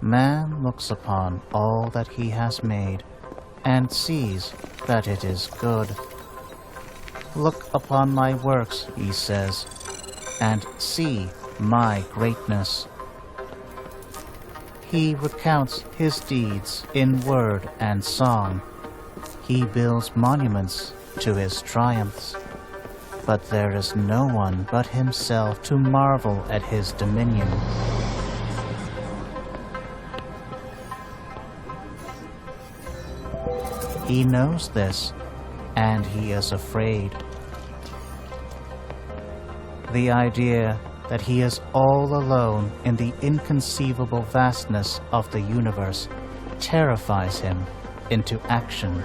Man looks upon all that he has made, and sees that it is good. Look upon my works, he says, and see my greatness. He recounts his deeds in word and song. He builds monuments to his triumphs. But there is no one but himself to marvel at his dominion. He knows this, and he is afraid. The idea that he is all alone in the inconceivable vastness of the universe terrifies him into action.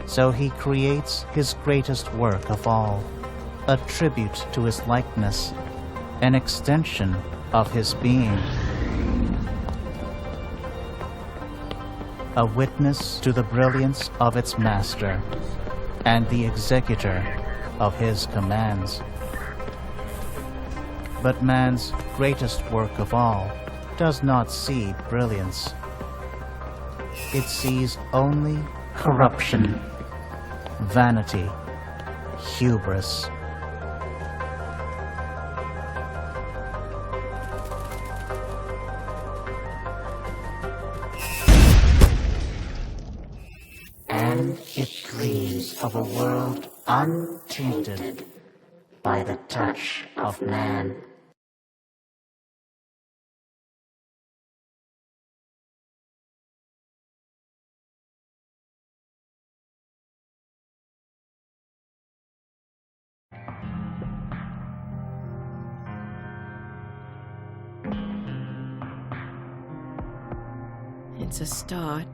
So he creates his greatest work of all, a tribute to his likeness, an extension of his being, a witness to the brilliance of its master, and the executor of his commands. But man's greatest work of all does not see brilliance. It sees only corruption, vanity, hubris. And it dreams of a world untainted by the touch of man. It's a start.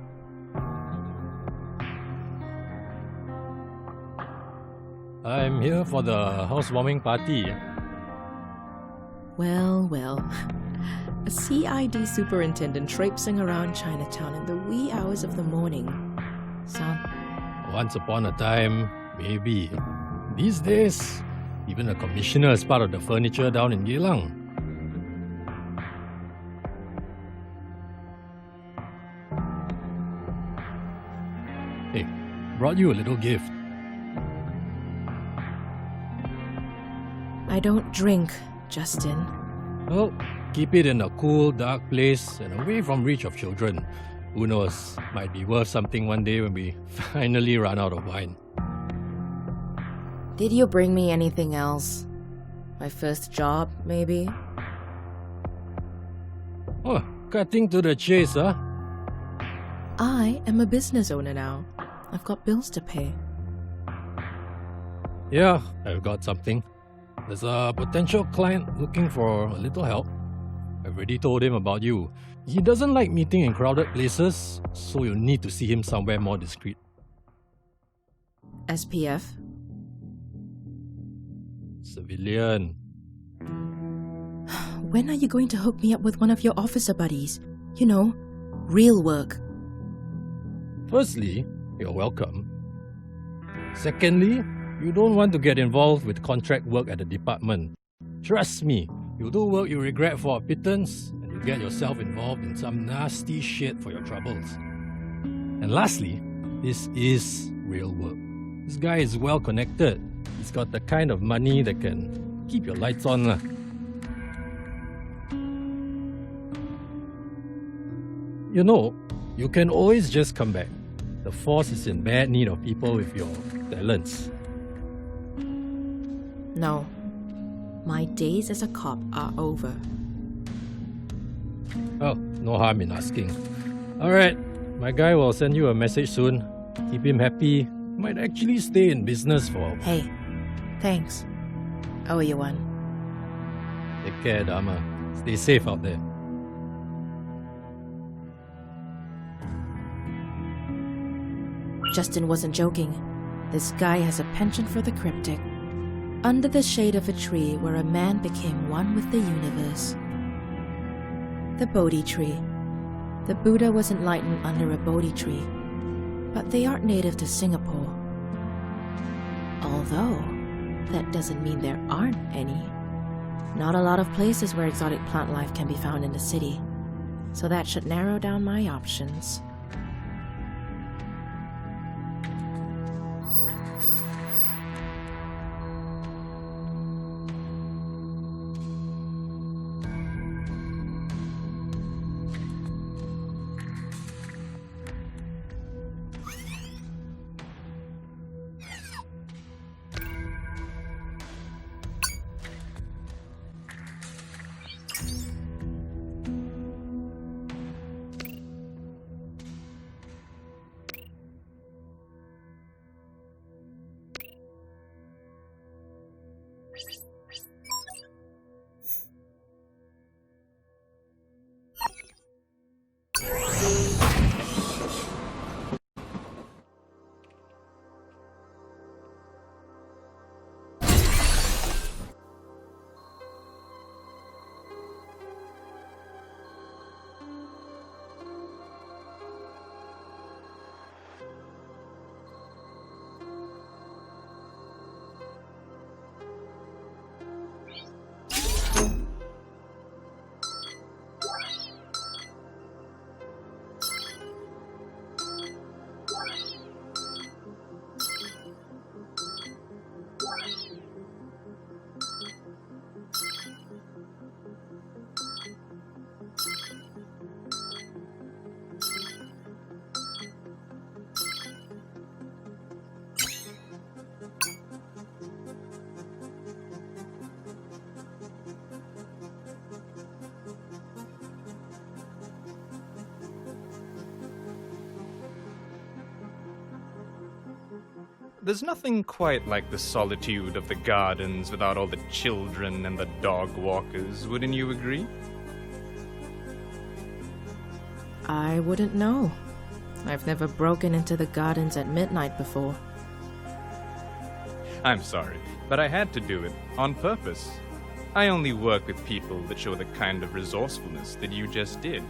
I'm here for the housewarming party. Well, well. A CID superintendent traipsing around Chinatown in the wee hours of the morning. Once upon a time, maybe. These days, even a commissioner is part of the furniture down in Geylang. Hey, brought you a little gift. I don't drink, Justin. Well, keep it in a cool, dark place and away from reach of children. Who knows, might be worth something one day when we finally run out of wine. Did you bring me anything else? My first job, maybe? Oh, cutting to the chase, huh? I am a business owner now. I've got bills to pay. Yeah, I've got something. There's a potential client looking for a little help. I've already told him about you. He doesn't like meeting in crowded places, so you'll need to see him somewhere more discreet. SPF? Civilian. When are you going to hook me up with one of your officer buddies? You know, real work. Firstly, you're welcome. Secondly, you don't want to get involved with contract work at the department. Trust me, you'll do work you regret for a pittance, and you get yourself involved in some nasty shit for your troubles. And lastly, this is real work. This guy is well connected. He's got the kind of money that can keep your lights on. You know, you can always just come back. The force is in bad need of people with your talents. No. My days as a cop are over. Oh, no harm in asking. Alright, my guy will send you a message soon. Keep him happy. Might actually stay in business for... Hey, thanks. I owe you one. Take care, Dharma. Stay safe out there. Justin wasn't joking. This guy has a penchant for the cryptic. Under the shade of a tree where a man became one with the universe. The Bodhi tree. The Buddha was enlightened under a Bodhi tree, but they aren't native to Singapore. Although, that doesn't mean there aren't any. Not a lot of places where exotic plant life can be found in the city, so that should narrow down my options. There's nothing quite like the solitude of the gardens without all the children and the dog walkers, wouldn't you agree? I wouldn't know. I've never broken into the gardens at midnight before. I'm sorry, but I had to do it on purpose. I only work with people that show the kind of resourcefulness that you just did.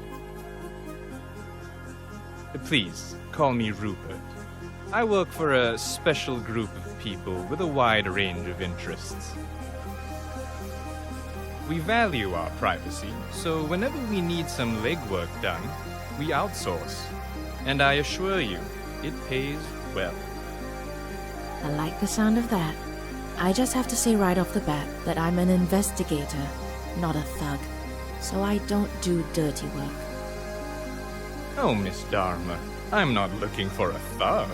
Please, call me Rupert. I work for a special group of people with a wide range of interests. We value our privacy, so whenever we need some legwork done, we outsource. And I assure you, it pays well. I like the sound of that. I just have to say right off the bat that I'm an investigator, not a thug. So I don't do dirty work. Oh, Miss Dharma, I'm not looking for a thug.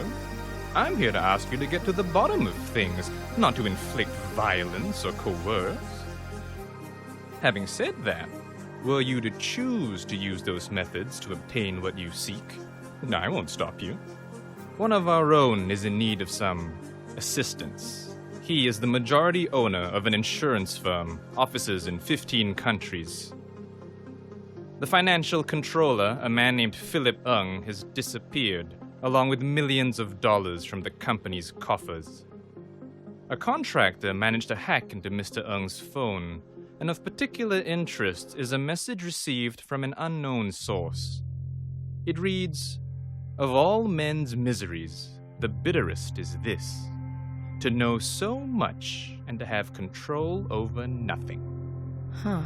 I'm here to ask you to get to the bottom of things, not to inflict violence or coerce. Having said that, were you to choose to use those methods to obtain what you seek, I won't stop you. One of our own is in need of some assistance. He is the majority owner of an insurance firm, offices in 15 countries. The financial controller, a man named Philip Ng, has disappeared, along with millions of dollars from the company's coffers. A contractor managed to hack into Mr. Ng's phone, and of particular interest is a message received from an unknown source. It reads, "Of all men's miseries, the bitterest is this, to know so much and to have control over nothing." Huh.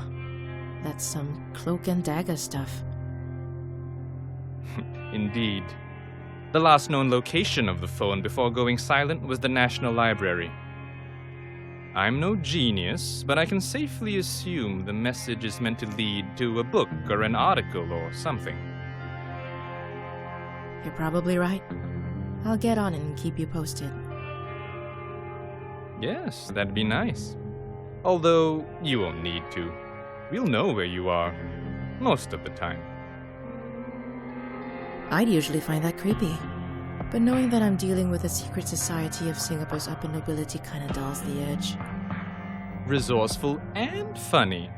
That's some cloak and dagger stuff. Indeed. The last known location of the phone before going silent was the National Library. I'm no genius, but I can safely assume the message is meant to lead to a book or an article or something. You're probably right. I'll get on it and keep you posted. Yes, that'd be nice. Although, you won't need to. We'll know where you are, most of the time. I'd usually find that creepy. But knowing that I'm dealing with a secret society of Singapore's upper nobility kinda dulls the urge. Resourceful and funny.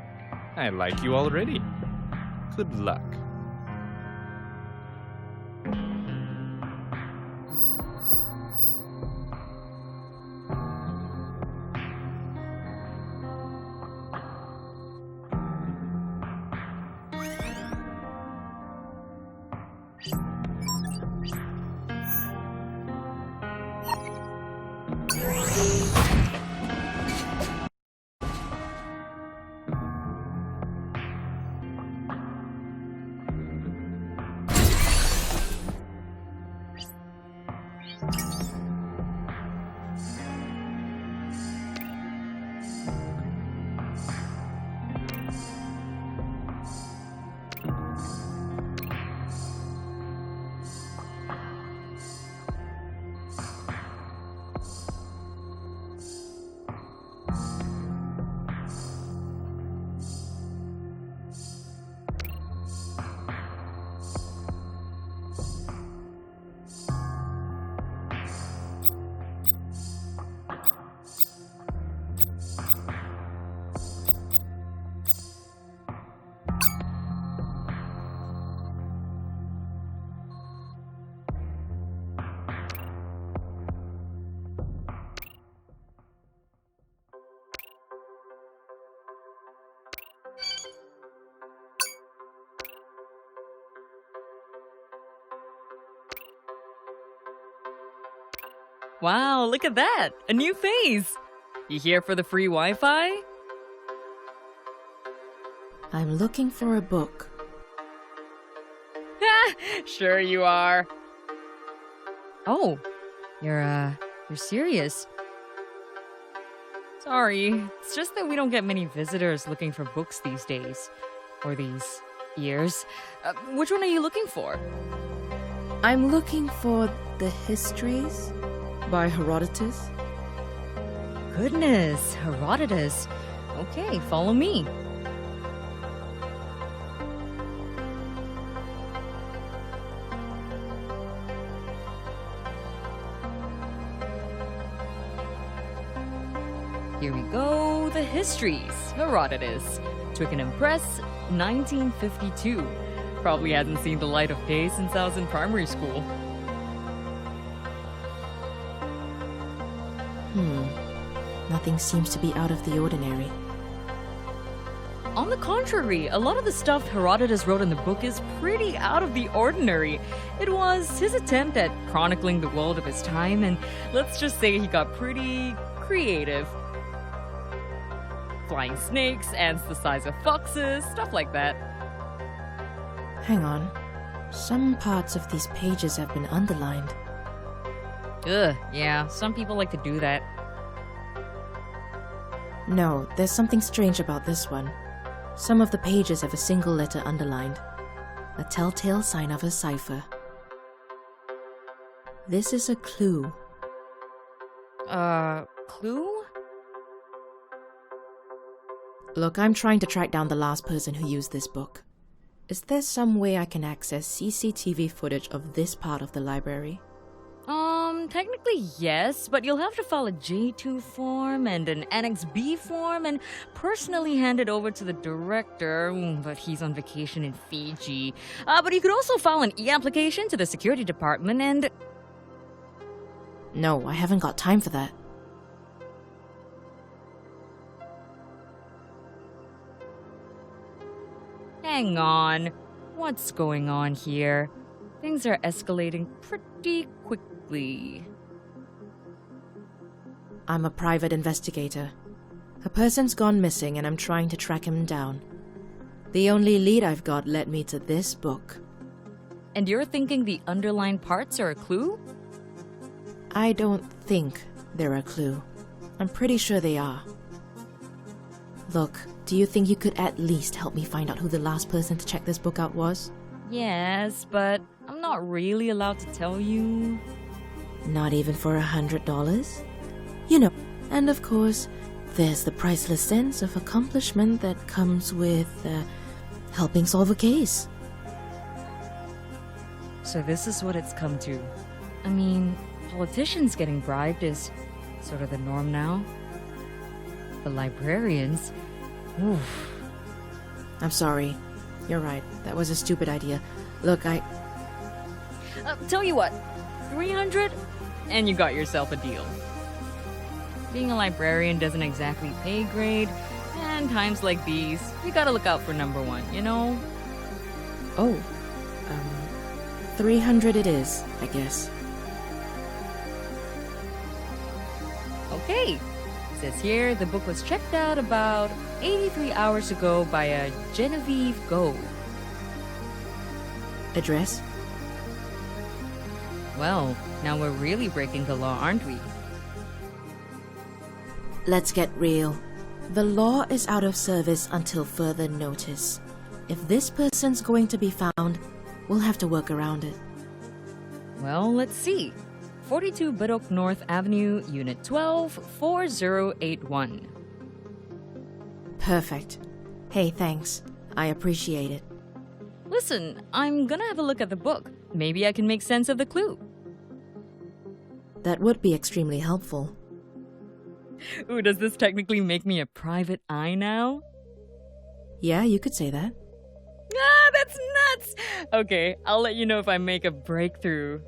I like you already. Good luck. Wow, look at that! A new face! You here for the free Wi-Fi? I'm looking for a book. Sure you are. Oh, you're serious. Sorry, it's just that we don't get many visitors looking for books these days. Or these years. Which one are you looking for? I'm looking for The Histories by Herodotus. Goodness, Herodotus. Okay, follow me. Here we go, The Histories, Herodotus. Took an impress, 1952. Probably hasn't seen the light of day since I was in primary school. Nothing seems to be out of the ordinary. On the contrary, a lot of the stuff Herodotus wrote in the book is pretty out of the ordinary. It was his attempt at chronicling the world of his time, and let's just say he got pretty creative. Flying snakes, ants the size of foxes, stuff like that. Hang on. Some parts of these pages have been underlined. Ugh, yeah, some people like to do that. No, there's something strange about this one. Some of the pages have a single letter underlined. A telltale sign of a cipher. This is a clue. Clue? Look, I'm trying to track down the last person who used this book. Is there some way I can access CCTV footage of this part of the library? Technically yes, but you'll have to file a J2 form and an Annex B form and personally hand it over to the director, but he's on vacation in Fiji. But you could also file an e-application to the security department and... No, I haven't got time for that. Hang on. What's going on here? Things are escalating pretty quickly. I'm a private investigator. A person's gone missing and I'm trying to track him down. The only lead I've got led me to this book. And you're thinking the underlined parts are a clue? I don't think they're a clue. I'm pretty sure they are. Look, do you think you could at least help me find out who the last person to check this book out was? Yes, but I'm not really allowed to tell you. Not even for $100? You know, and of course, there's the priceless sense of accomplishment that comes with helping solve a case. So this is what it's come to. I mean, politicians getting bribed is sort of the norm now. But librarians, oof. I'm sorry. You're right. That was a stupid idea. Look, Tell you what, 300 and you got yourself a deal. Being a librarian doesn't exactly pay grade, and times like these, you gotta look out for number one, you know? Oh, 300 it is, I guess. Okay. It says here the book was checked out about 83 hours ago by a Genevieve Go. Address? Well, now we're really breaking the law, aren't we? Let's get real. The law is out of service until further notice. If this person's going to be found, we'll have to work around it. Well, let's see. 42 Budok North Avenue, Unit 12, 4081. Perfect. Hey, thanks. I appreciate it. Listen, I'm gonna have a look at the book. Maybe I can make sense of the clue. That would be extremely helpful. Ooh, does this technically make me a private eye now? Yeah, you could say that. Ah, that's nuts! Okay, I'll let you know if I make a breakthrough.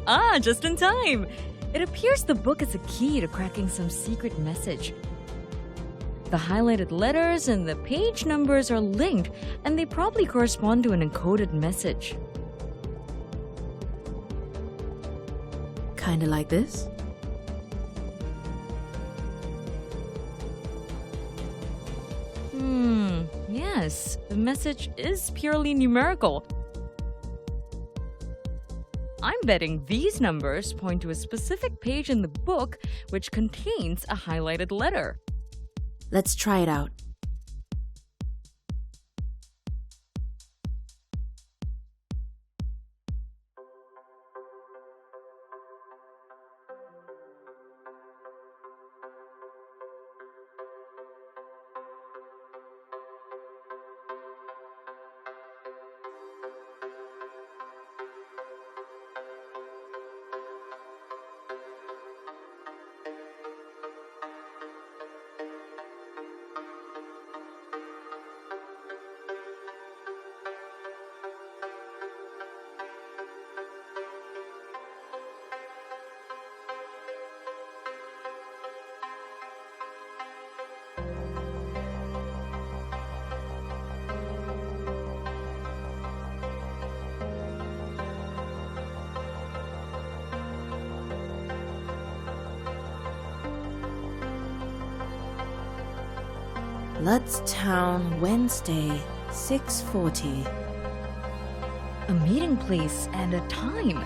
Ah, just in time! It appears the book is a key to cracking some secret message. The highlighted letters and the page numbers are linked, and they probably correspond to an encoded message. Kinda like this? Yes. yes, the message is purely numerical. I'm betting these numbers point to a specific page in the book which contains a highlighted letter. Let's try it out. Town, Wednesday, 6:40. A meeting place and a time.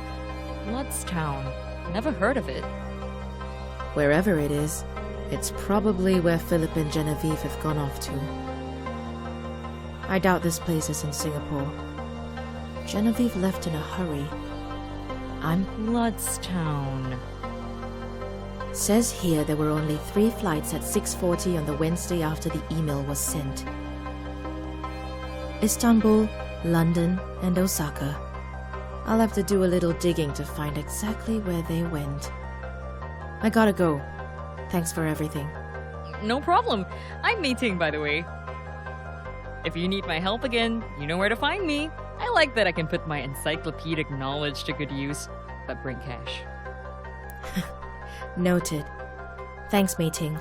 Town. Never heard of it. Wherever it is, it's probably where Philip and Genevieve have gone off to. I doubt this place is in Singapore. Genevieve left in a hurry. Town. Says here there were only 3 flights at 6:40 on the Wednesday after the email was sent. Istanbul, London, and Osaka. I'll have to do a little digging to find exactly where they went. I gotta go. Thanks for everything. No problem. I'm meeting, by the way. If you need my help again, you know where to find me. I like that I can put my encyclopedic knowledge to good use, but bring cash. Noted. Thanks, meeting.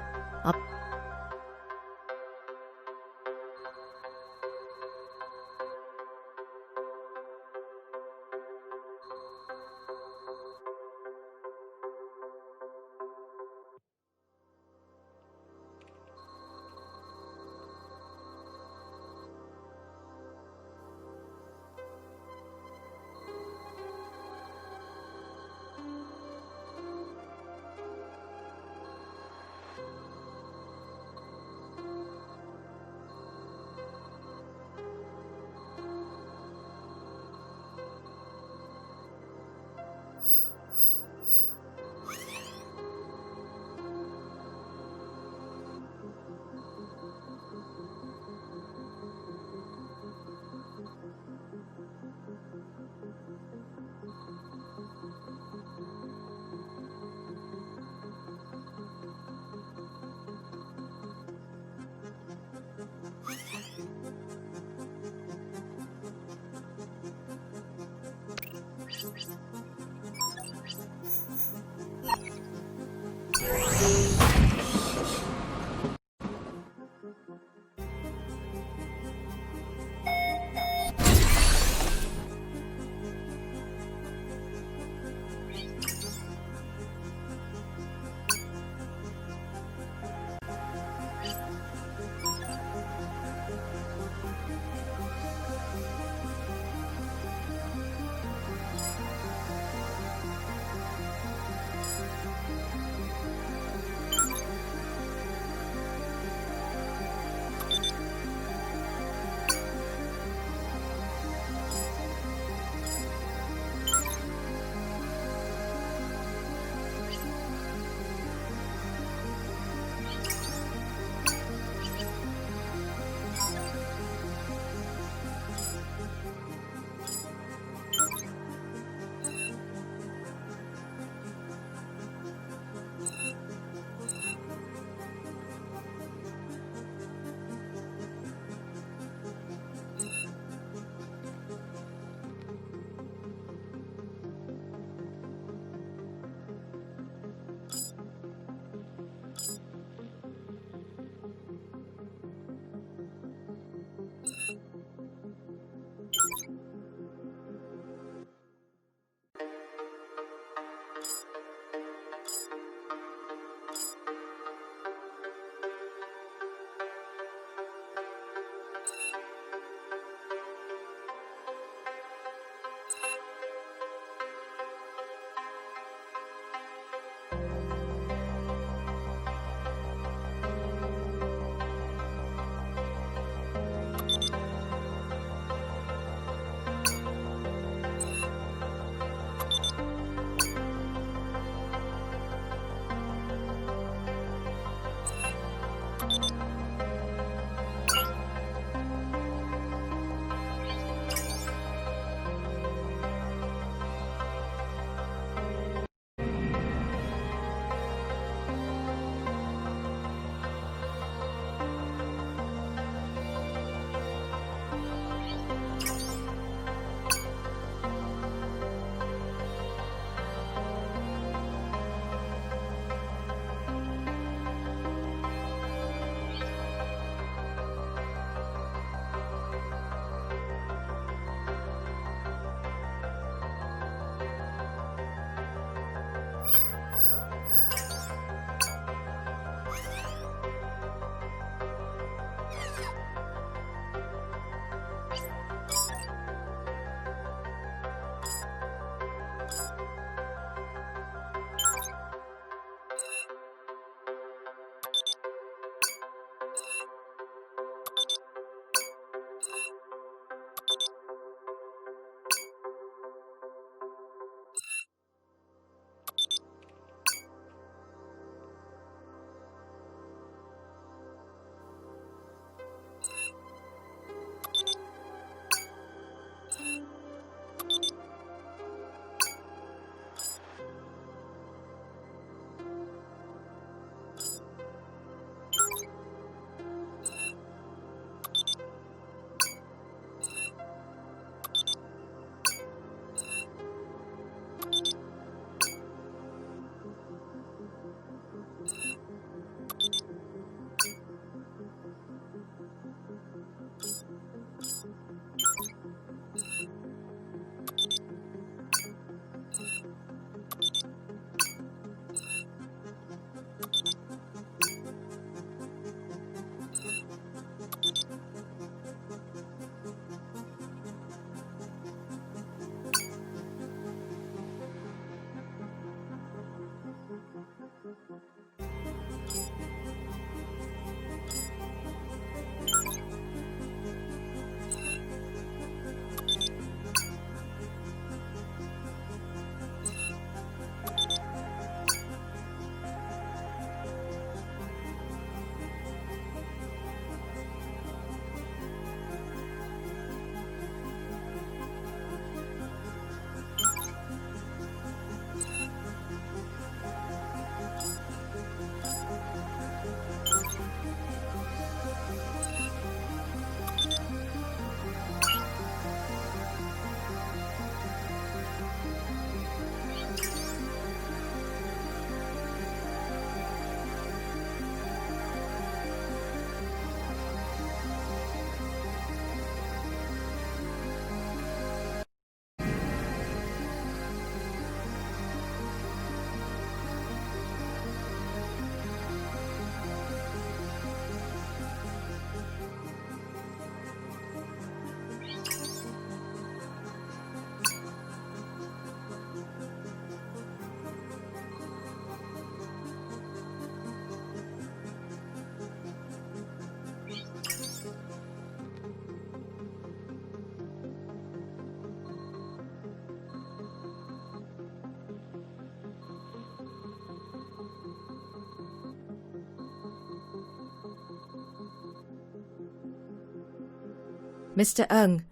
Mr. Ng,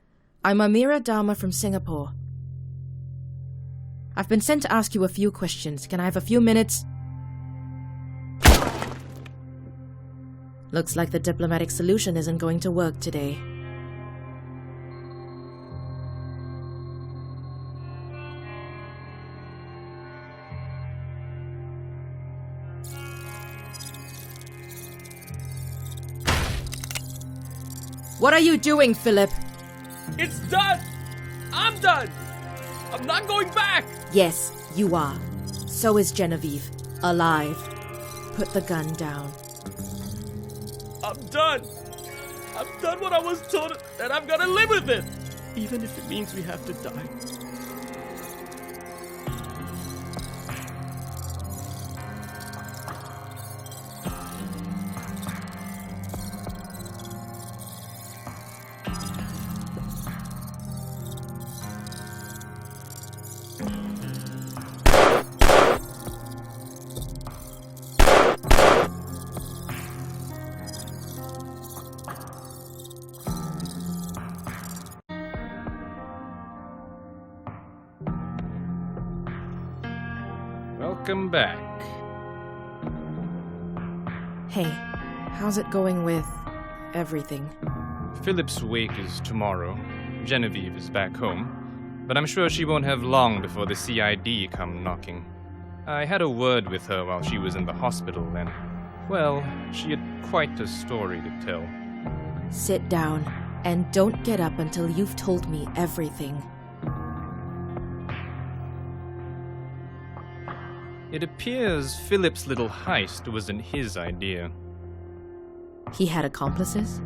I'm Amira Dharma from Singapore. I've been sent to ask you a few questions. Can I have a few minutes? Looks like the diplomatic solution isn't going to work today. What are you doing, Philip? It's done! I'm done! I'm not going back! Yes, you are. So is Genevieve. Alive. Put the gun down. I'm done! I've done what I was told, and I've got to live with it! Even if it means we have to die. Welcome back. Hey, how's it going with everything? Philip's wake is tomorrow. Genevieve is back home, but I'm sure she won't have long before the CID come knocking. I had a word with her while she was in the hospital, and, well, she had quite a story to tell. Sit down, and don't get up until you've told me everything. It appears Philip's little heist wasn't his idea. He had accomplices?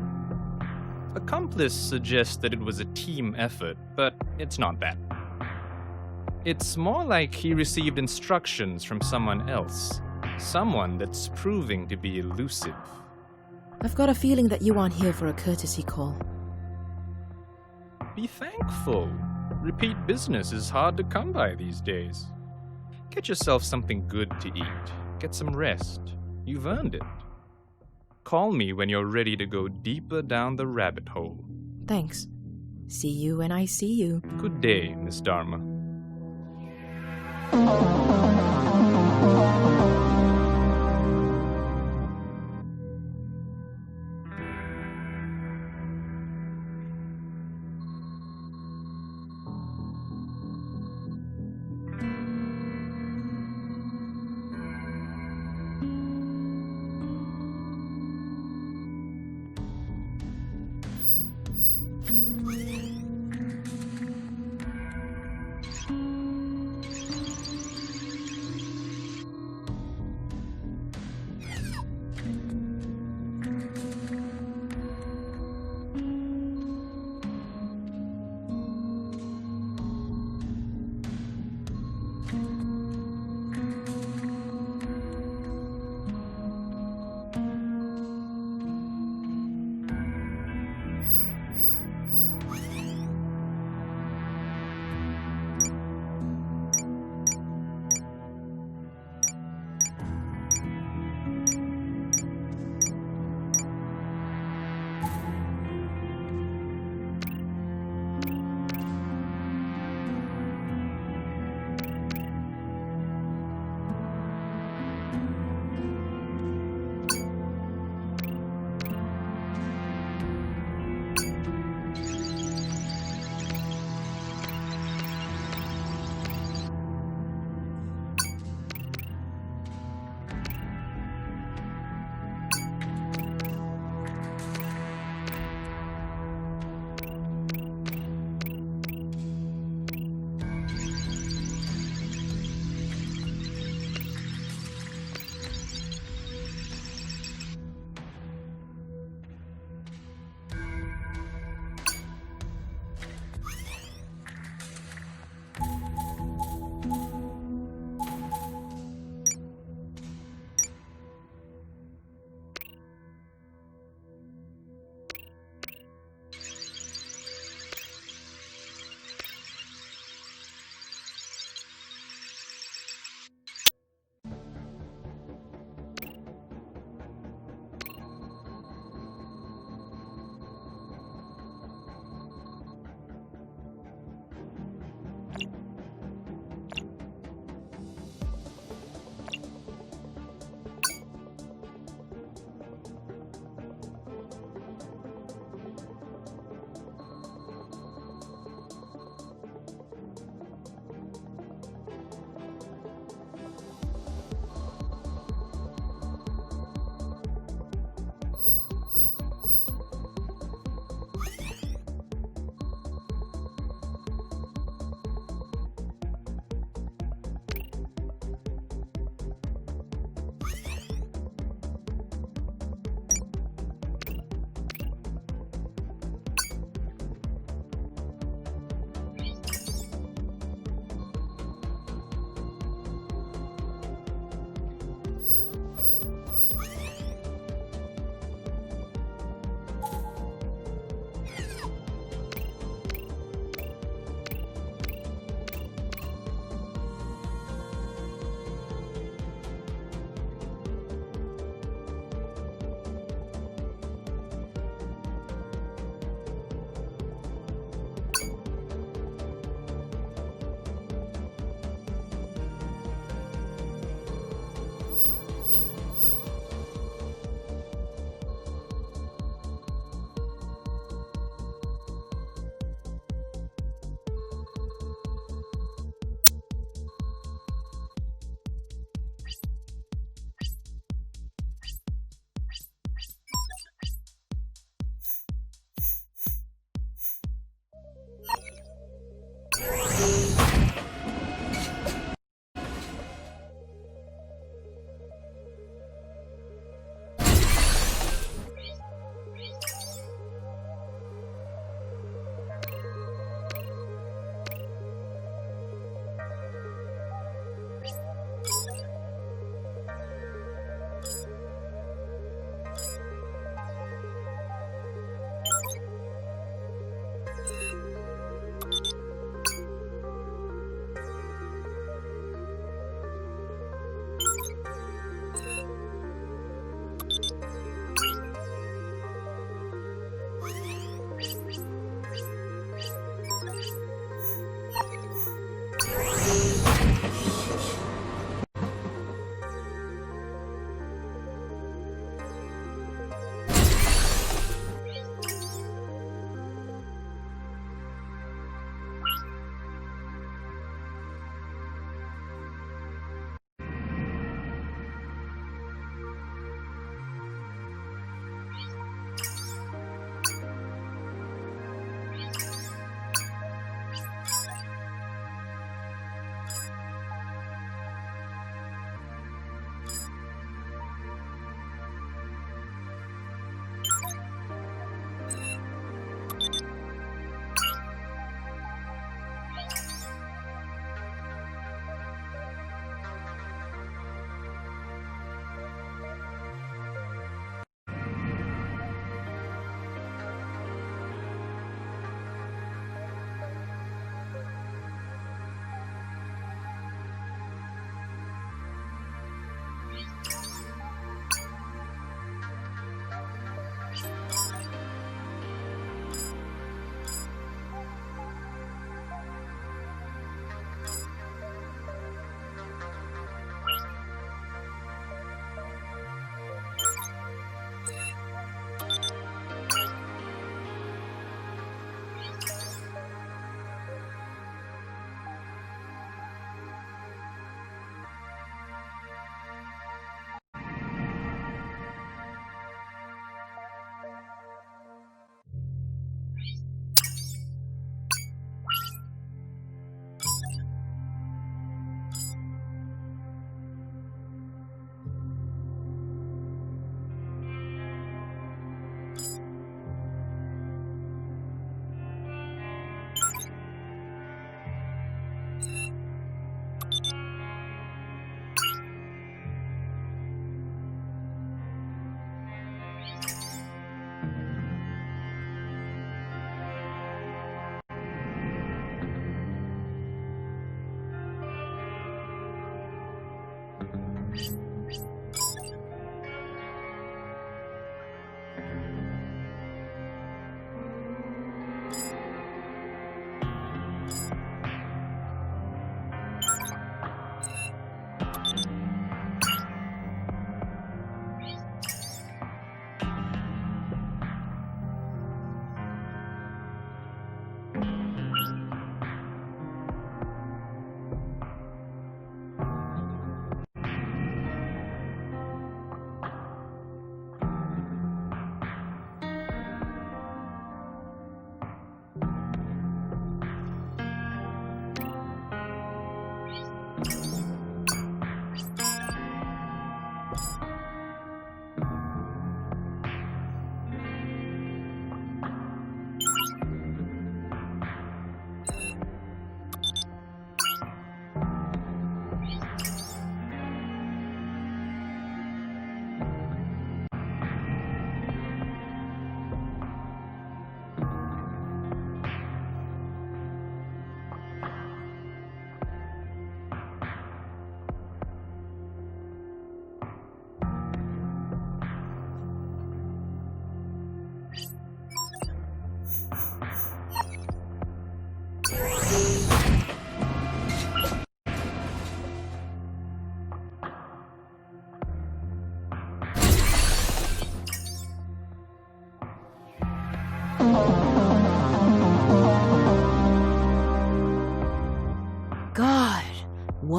Accomplice suggests that it was a team effort, but it's not that. It's more like he received instructions from someone else. Someone that's proving to be elusive. I've got a feeling that you aren't here for a courtesy call. Be thankful. Repeat business is hard to come by these days. Get yourself something good to eat. Get some rest. You've earned it. Call me when you're ready to go deeper down the rabbit hole. Thanks. See you when I see you. Good day, Miss Dharma.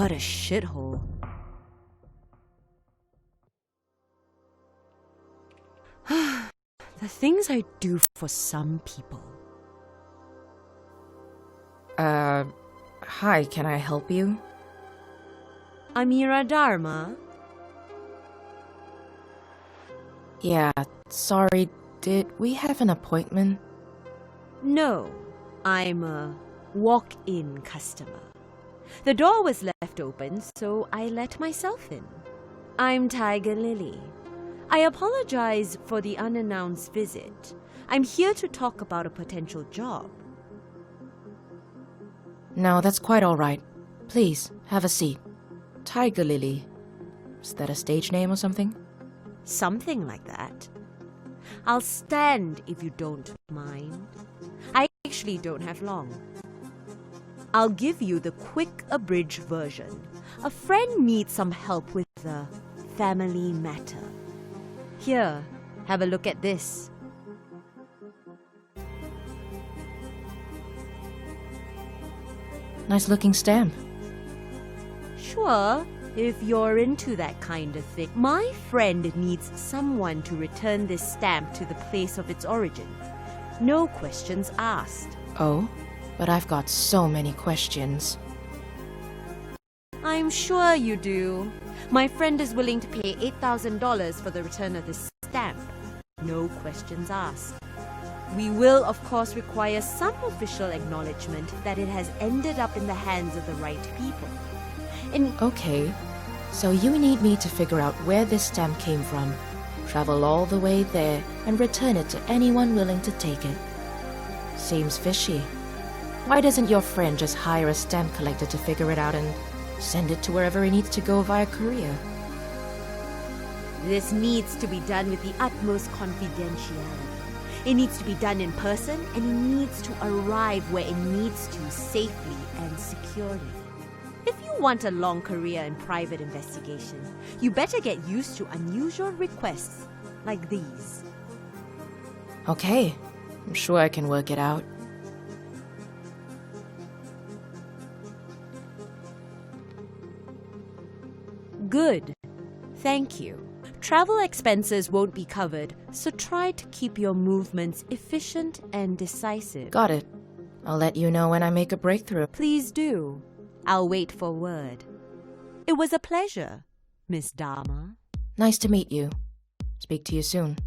What a shithole. The things I do for some people. Hi, can I help you? Amira Dharma. Yeah, sorry, did we have an appointment? No, I'm a walk-in customer. The door was left open, so I let myself in. I'm Tiger Lily. I apologize for the unannounced visit. I'm here to talk about a potential job. No, that's quite all right. Please, have a seat. Tiger Lily. Is that a stage name or something? Something like that. I'll stand if you don't mind. I actually don't have long. I'll give you the quick abridged version. A friend needs some help with a family matter. Here, have a look at this. Nice looking stamp. Sure, if you're into that kind of thing. My friend needs someone to return this stamp to the place of its origin. No questions asked. Oh, but I've got so many questions. I'm sure you do. My friend is willing to pay $8,000 for the return of this stamp. No questions asked. We will, of course, require some official acknowledgement that it has ended up in the hands of the right people. Okay, so you need me to figure out where this stamp came from, travel all the way there, and return it to anyone willing to take it. Seems fishy. Why doesn't your friend just hire a stamp collector to figure it out and send it to wherever it needs to go via courier? This needs to be done with the utmost confidentiality. It needs to be done in person, and it needs to arrive where it needs to safely and securely. If you want a long career in private investigation, you better get used to unusual requests like these. Okay, I'm sure I can work it out. Good. Thank you. Travel expenses won't be covered, so try to keep your movements efficient and decisive. Got it. I'll let you know when I make a breakthrough. Please do. I'll wait for word. It was a pleasure, Miss Dharma. Nice to meet you. Speak to you soon.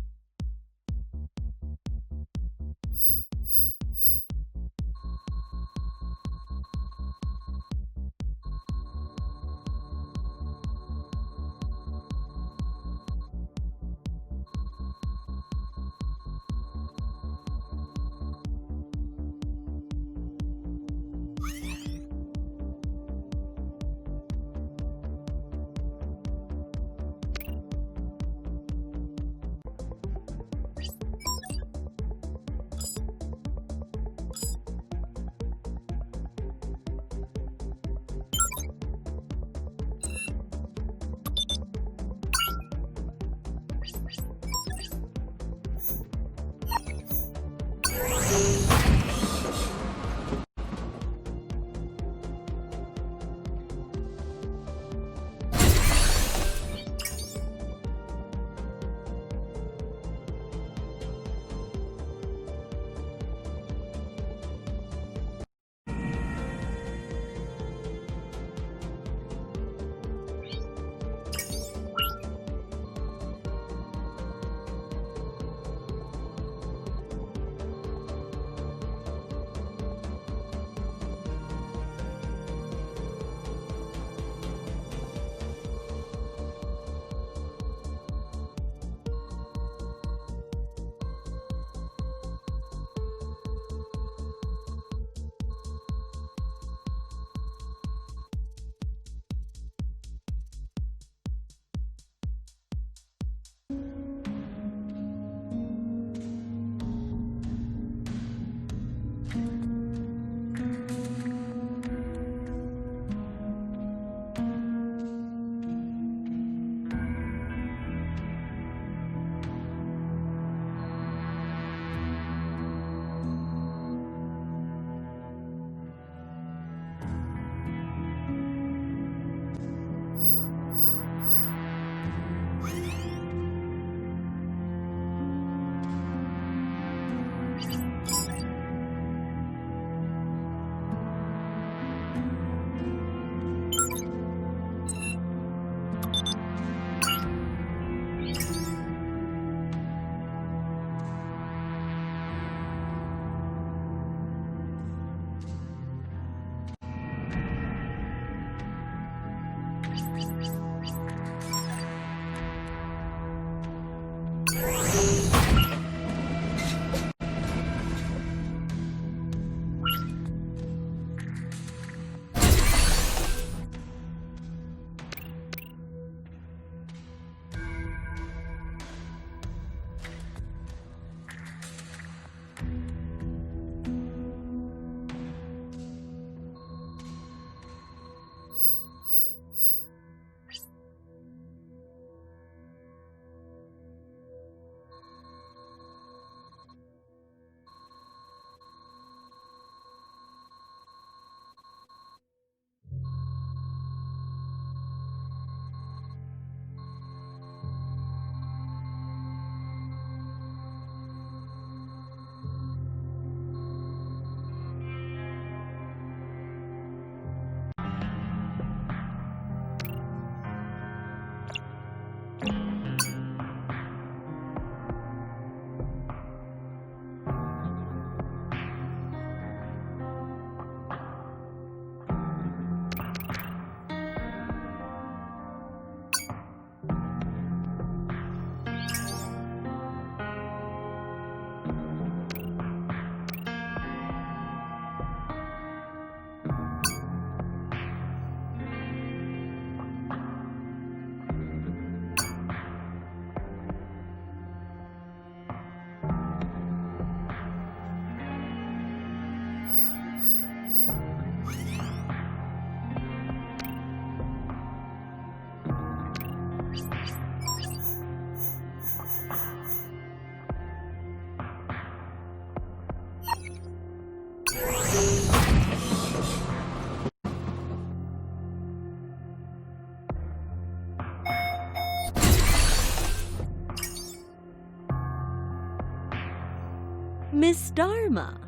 Miss Dharma.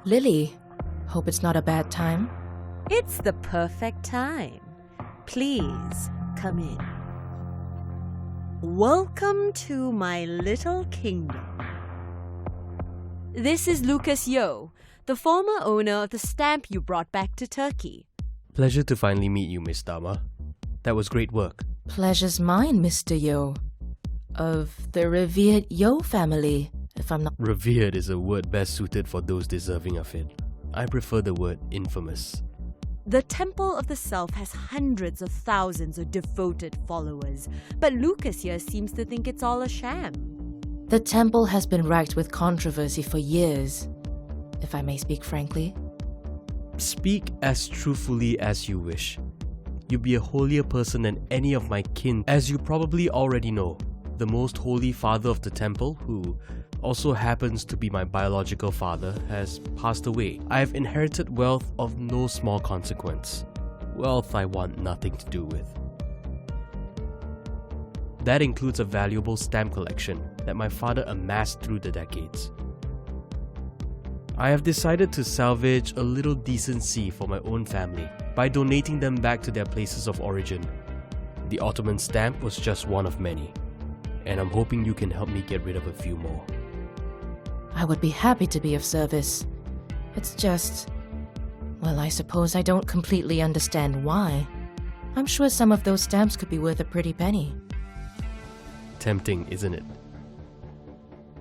Lily, hope it's not a bad time. It's the perfect time. Please come in. Welcome to my little kingdom. This is Lucas Yo, the former owner of the stamp you brought back to Turkey. Pleasure to finally meet you, Miss Dharma. That was great work. Pleasure's mine, Mr. Yo. Of the revered Yo family, if I'm not... Revered is a word best suited for those deserving of it. I prefer the word infamous. The Temple of the Self has hundreds of thousands of devoted followers, but Lucas here seems to think it's all a sham. The temple has been racked with controversy for years, if I may speak frankly. Speak as truthfully as you wish. You be a holier person than any of my kin, as you probably already know. The most holy father of the temple, who also happens to be my biological father, has passed away. I have inherited wealth of no small consequence. Wealth I want nothing to do with. That includes a valuable stamp collection that my father amassed through the decades. I have decided to salvage a little decency for my own family by donating them back to their places of origin. The Ottoman stamp was just one of many, and I'm hoping you can help me get rid of a few more. I would be happy to be of service. It's just... well, I suppose I don't completely understand why. I'm sure some of those stamps could be worth a pretty penny. Tempting, isn't it?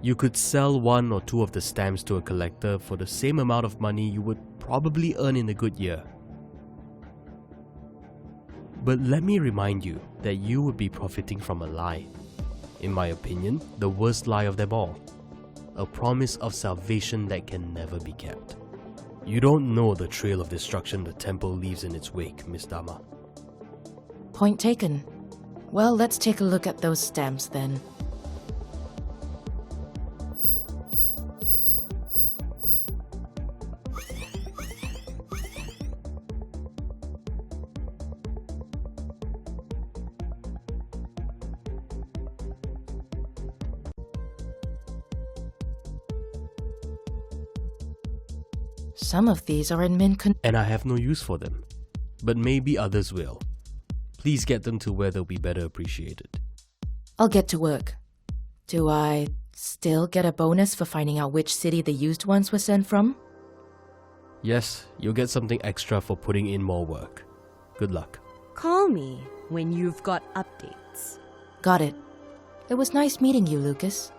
You could sell one or two of the stamps to a collector for the same amount of money you would probably earn in a good year. But let me remind you that you would be profiting from a lie. In my opinion, the worst lie of them all. A promise of salvation that can never be kept. You don't know the trail of destruction the temple leaves in its wake, Miss Dharma. Point taken. Well, let's take a look at those stamps then. Some of these are in mint And I have no use for them. But maybe others will. Please get them to where they'll be better appreciated. I'll get to work. Do I still get a bonus for finding out which city the used ones were sent from? Yes, you'll get something extra for putting in more work. Good luck. Call me when you've got updates. Got it. It was nice meeting you, Lucas.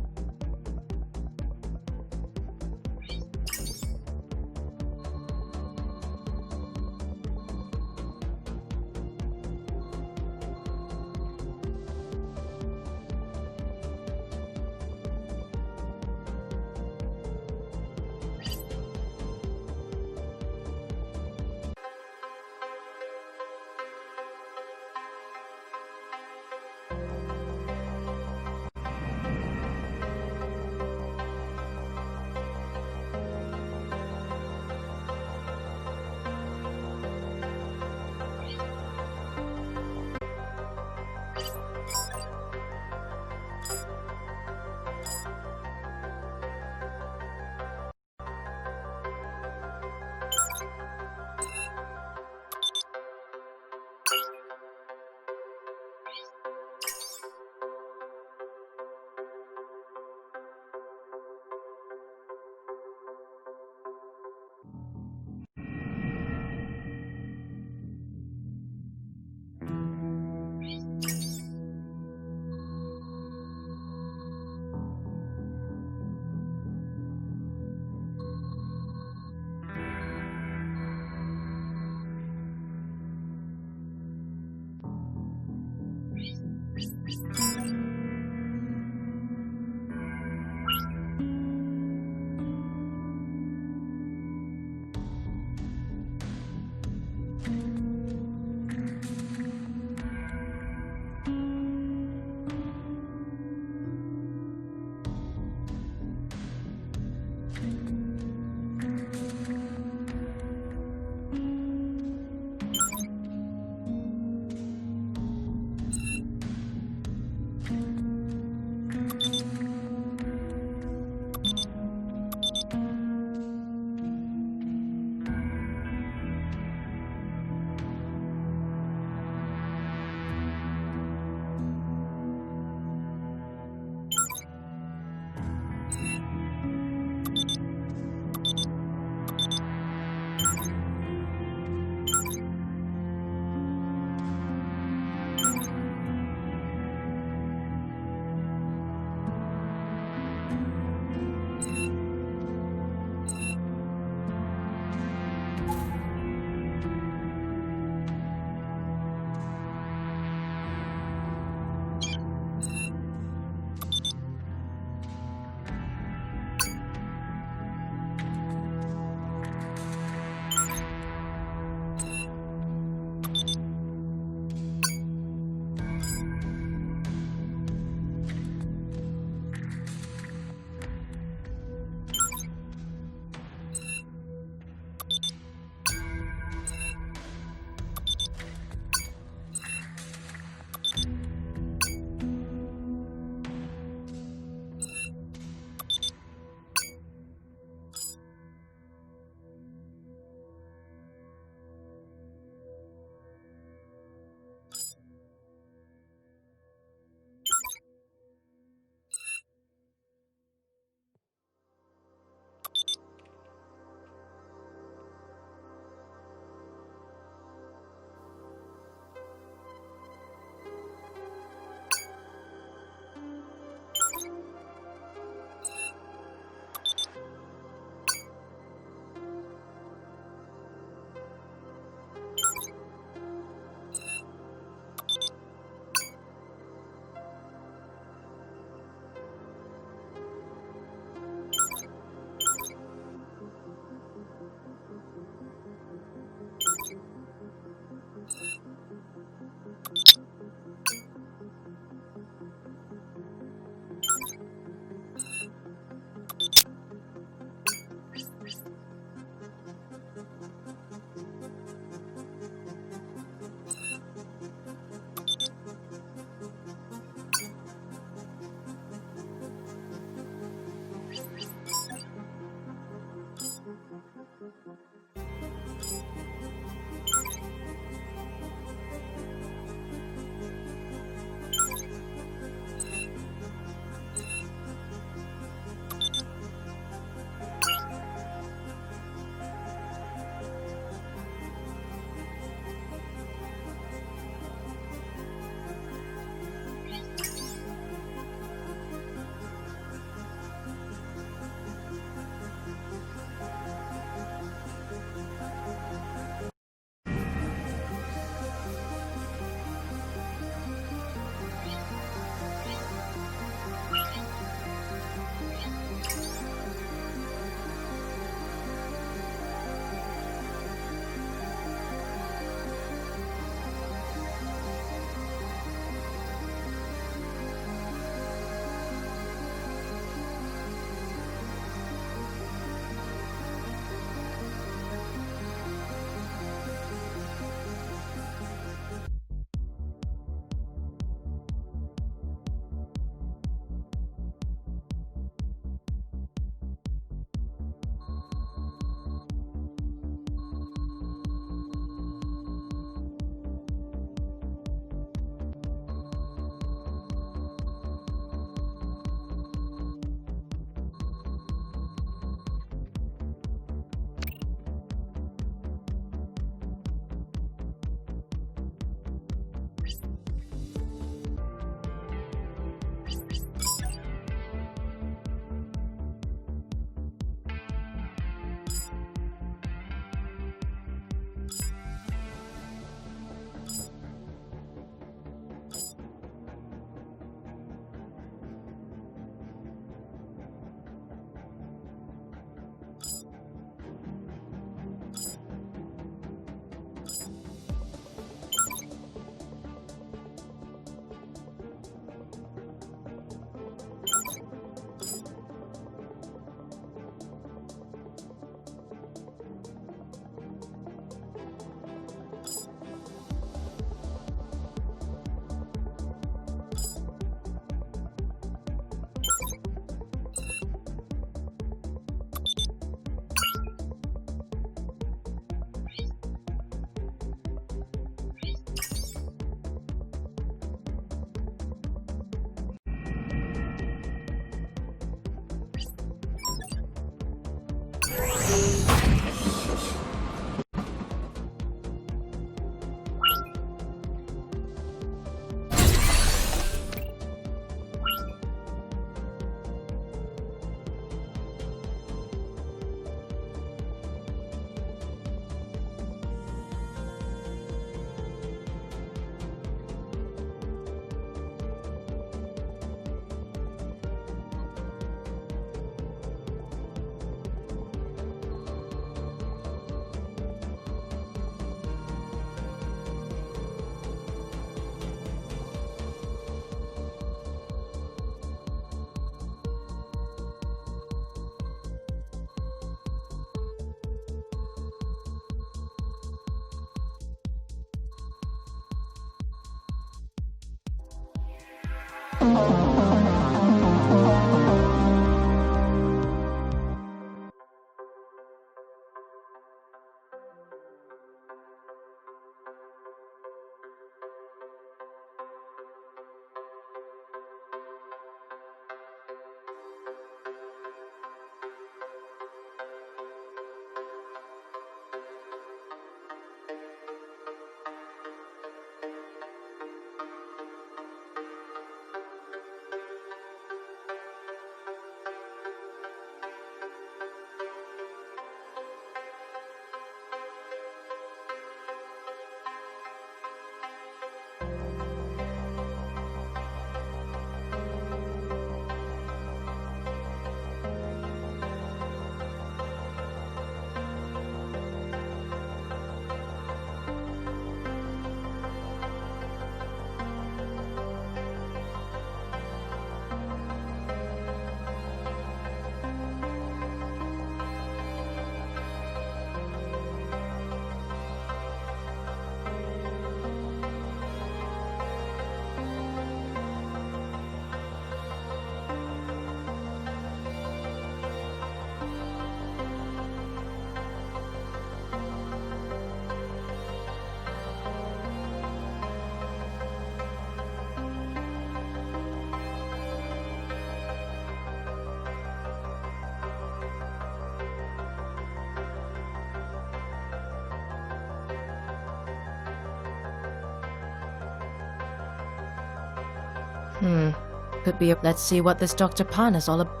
Could be a... Let's see what this Dr. Pan is all about.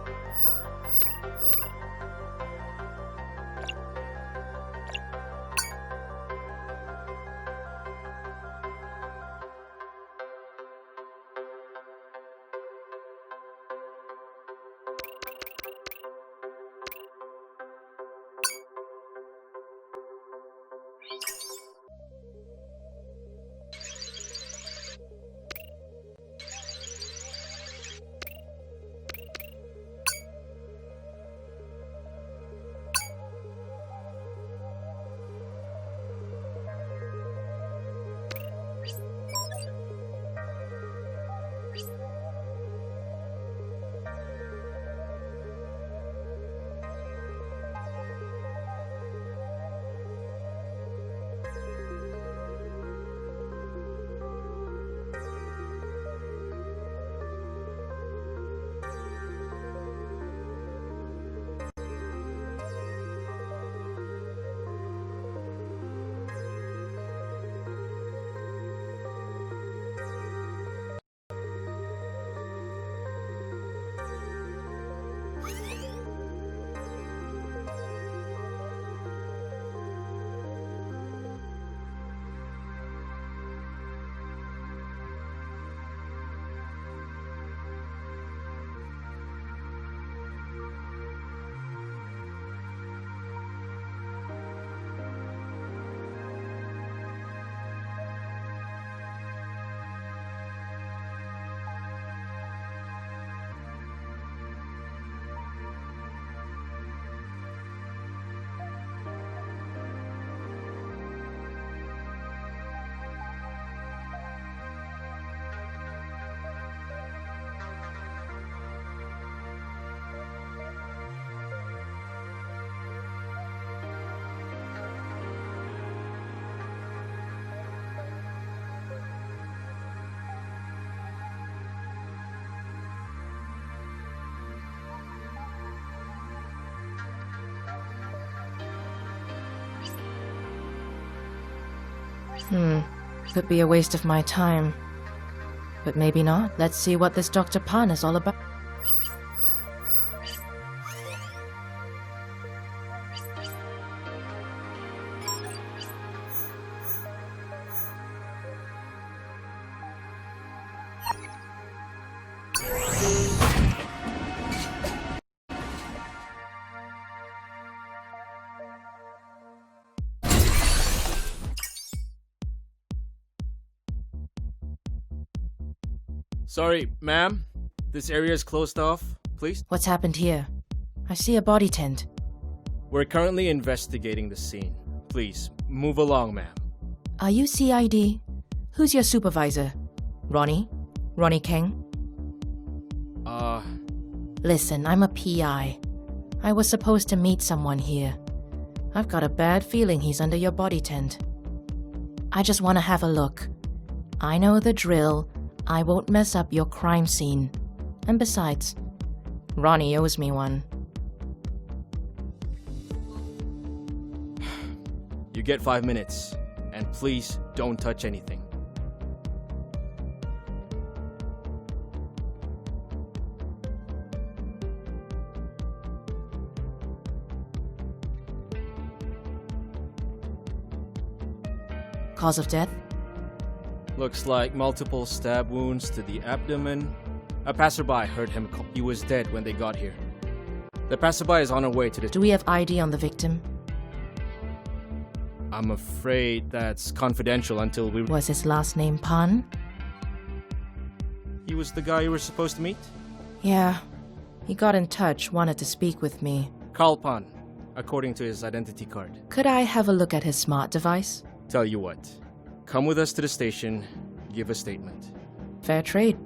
Could be a waste of my time. But maybe not. Let's see what this Dr. Pan is all about. Sorry, ma'am. This area is closed off, please. What's happened here? I see a body tent. We're currently investigating the scene. Please, move along, ma'am. Are you CID? Who's your supervisor? Ronnie? Ronnie King? Listen, I'm a PI. I was supposed to meet someone here. I've got a bad feeling he's under your body tent. I just want to have a look. I know the drill. I won't mess up your crime scene. And besides, Ronnie owes me one. You get 5 minutes. And please don't touch anything. Cause of death? Looks like multiple stab wounds to the abdomen. A passerby heard him call. He was dead when they got here. The passerby is on her way to the... Do we have ID on the victim? I'm afraid that's confidential until we... Was his last name Pan? He was the guy you were supposed to meet? Yeah. He got in touch, wanted to speak with me. Carl Pan, according to his identity card. Could I have a look at his smart device? Tell you what. Come with us to the station, give a statement. Fair trade.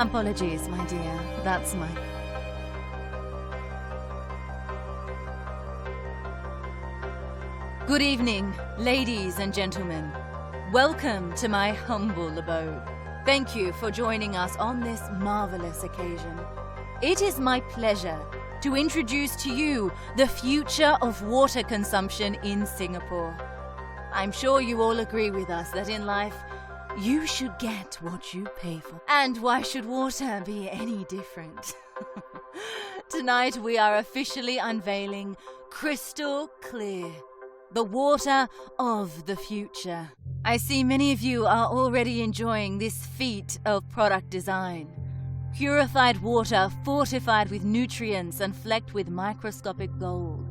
Apologies, my dear. That's my... Good evening, ladies and gentlemen. Welcome to my humble abode. Thank you for joining us on this marvelous occasion. It is my pleasure to introduce to you the future of water consumption in Singapore. I'm sure you all agree with us that in life, you should get what you pay for. And why should water be any different? Tonight we are officially unveiling Crystal Clear, the water of the future. I see many of you are already enjoying this feat of product design. Purified water fortified with nutrients and flecked with microscopic gold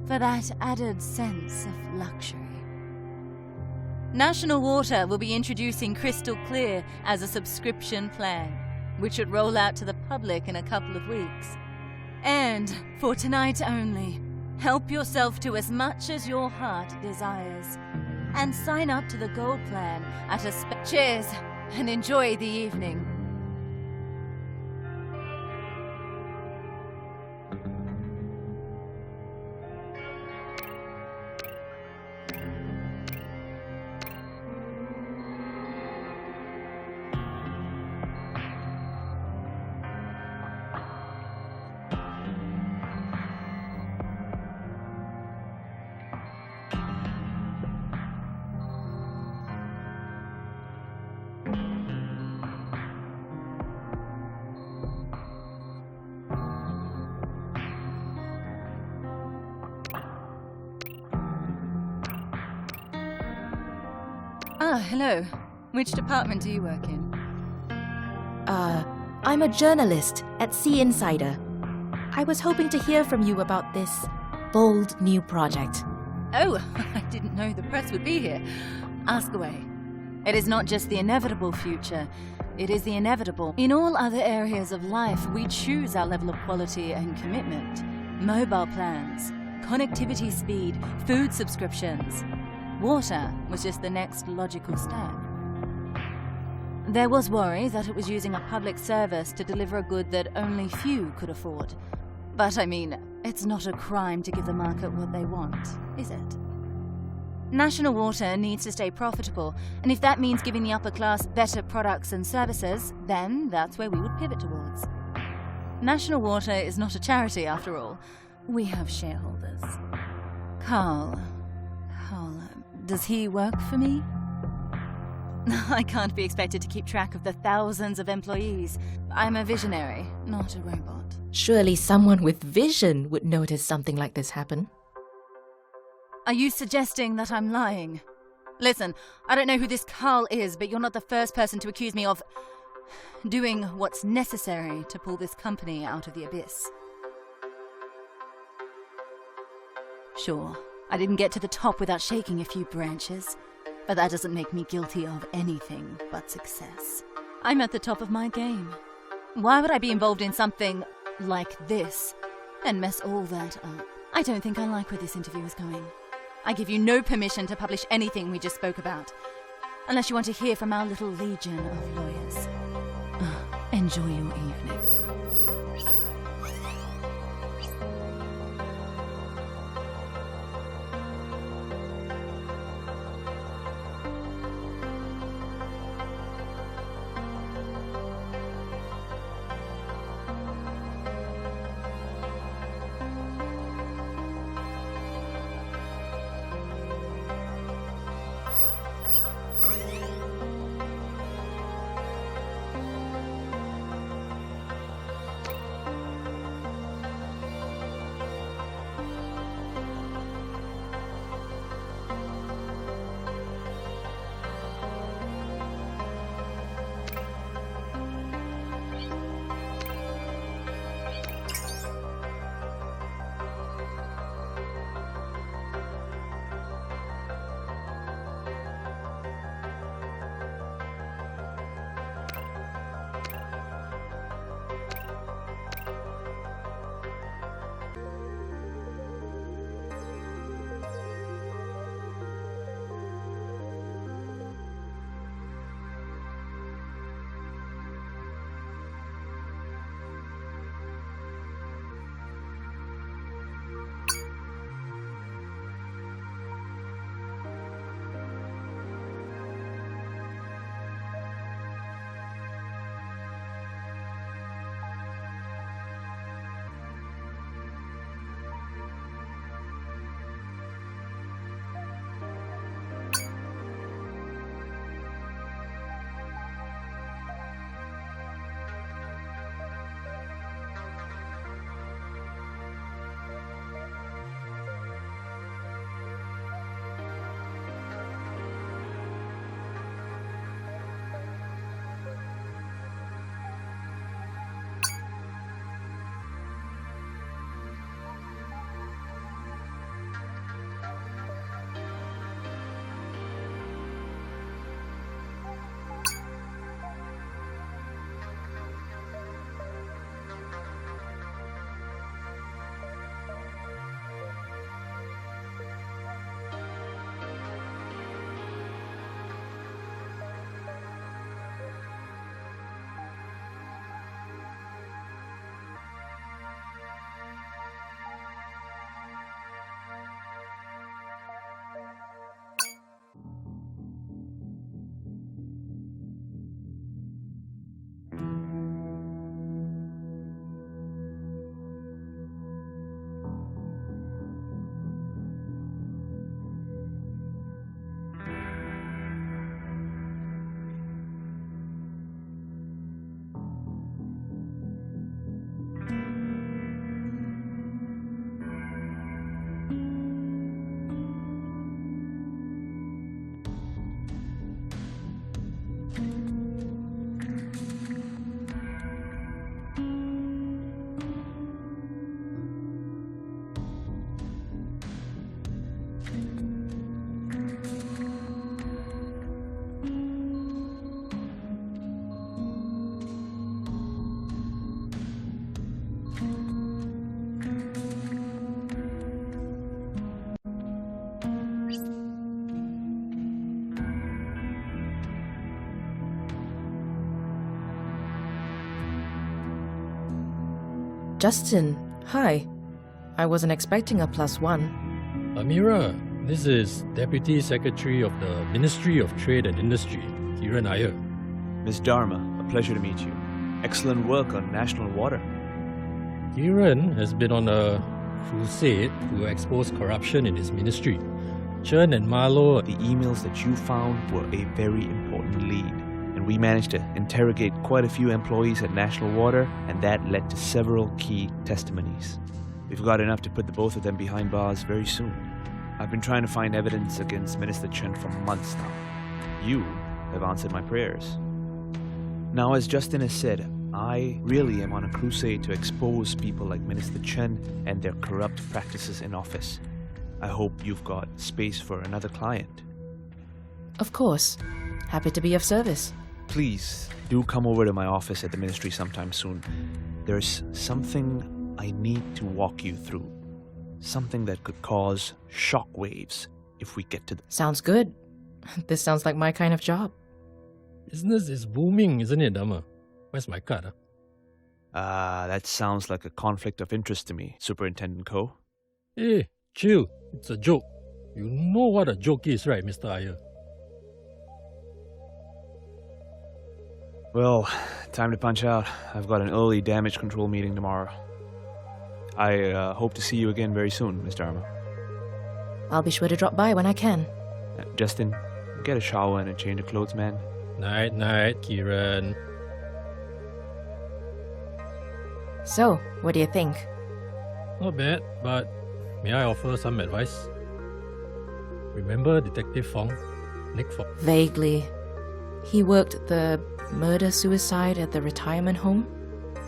for that added sense of luxury. National Water will be introducing Crystal Clear as a subscription plan, which should roll out to the public in a couple of weeks. And for tonight only, help yourself to as much as your heart desires, and sign up to the Gold Plan at a Cheers, and enjoy the evening. Hello. Which department do you work in? I'm a journalist at Sea Insider. I was hoping to hear from you about this bold new project. Oh, I didn't know the press would be here. Ask away. It is not just the inevitable future, it is the inevitable. In all other areas of life, we choose our level of quality and commitment. Mobile plans, connectivity speed, food subscriptions. Water was just the next logical step. There was worry that it was using a public service to deliver a good that only few could afford. But I mean, it's not a crime to give the market what they want, is it? National Water needs to stay profitable, and if that means giving the upper class better products and services, then that's where we would pivot towards. National Water is not a charity after all. We have shareholders. Carl, does he work for me? I can't be expected to keep track of the thousands of employees. I'm a visionary, not a robot. Surely someone with vision would notice something like this happen. Are you suggesting that I'm lying? Listen, I don't know who this Carl is, but you're not the first person to accuse me of doing what's necessary to pull this company out of the abyss. Sure, I didn't get to the top without shaking a few branches, but that doesn't make me guilty of anything but success. I'm at the top of my game. Why would I be involved in something like this and mess all that up? I don't think I like where this interview is going. I give you no permission to publish anything we just spoke about, unless you want to hear from our little legion of lawyers. Enjoy your evening. Justin, hi. I wasn't expecting a +1. Amira, this is Deputy Secretary of the Ministry of Trade and Industry, Kiran Iyer. Ms. Dharma, a pleasure to meet you. Excellent work on national water. Kiran has been on a crusade to expose corruption in his ministry. Chen and Marlo, The emails that you found were a very important lead, and we managed to interrogate quite a few employees at National Water, and that led to several key testimonies. We've got enough to put the both of them behind bars very soon. I've been trying to find evidence against Minister Chen for months now. You have answered my prayers. Now, as Justin has said, I really am on a crusade to expose people like Minister Chen and their corrupt practices in office. I hope you've got space for another client. Of course. Happy to be of service. Please do come over to my office at the ministry sometime soon. There's something I need to walk you through. Something that could cause shockwaves if we get to the... Sounds good. This sounds like my kind of job. business is booming, isn't it, Dhamma? Where's my card? That sounds like a conflict of interest to me, Superintendent Ko. Hey, chill. It's a joke. You know what a joke is, right, Mr. Iyer? Well, time to punch out. I've got an early damage control meeting tomorrow. I hope to see you again very soon, Mr. Dharma. I'll be sure to drop by when I can. Justin, get a shower and a change of clothes, man. Night, night, Kiran. So, what do you think? Not bad, but may I offer some advice? Remember Detective Fong? Nick Fong? Vaguely. He worked the murder-suicide at the retirement home?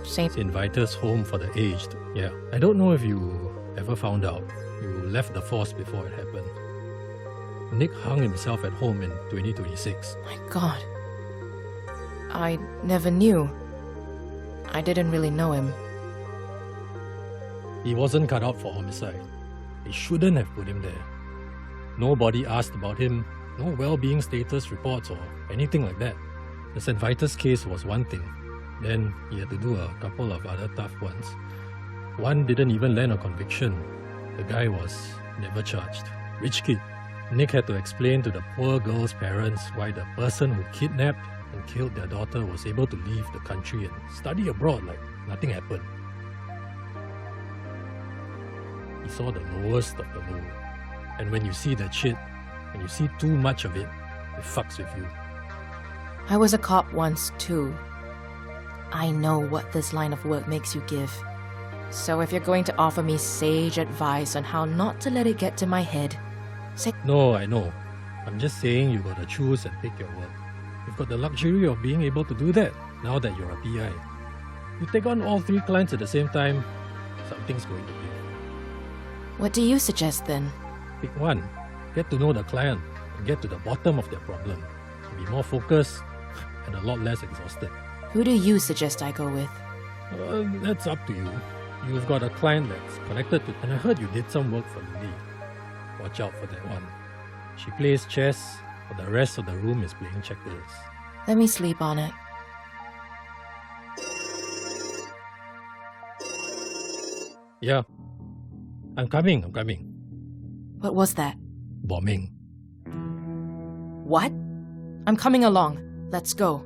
St. Inviters home for the aged. Yeah. I don't know if you ever found out. You left the force before it happened. Nick hung himself at home in 2026. My God. I never knew. I didn't really know him. He wasn't cut out for homicide. They shouldn't have put him there. Nobody asked about him, no well-being status reports or anything like that. The St. Vitus case was one thing. Then he had to do a couple of other tough ones. One didn't even land a conviction. The guy was never charged. Rich kid. Nick had to explain to the poor girl's parents why the person who kidnapped and killed their daughter was able to leave the country and study abroad like nothing happened. He saw the lowest of the low. And when you see that shit, when you see too much of it, it fucks with you. I was a cop once, too. I know what this line of work makes you give. So if you're going to offer me sage advice on how not to let it get to my head, say... No, I know. I'm just saying you gotta choose and pick your work. You've got the luxury of being able to do that now that you're a PI. You take on all 3 clients at the same time, something's going to give. What do you suggest then? Pick one. Get to know the client and get to the bottom of their problem. Be more focused and a lot less exhausted. Who do you suggest I go with? That's up to you. You've got a client that's connected to... And I heard you did some work for Lily. Watch out for that one. She plays chess, but the rest of the room is playing checkers. Let me sleep on it. Yeah. I'm coming. What was that? Bombing. What? I'm coming along. Let's go.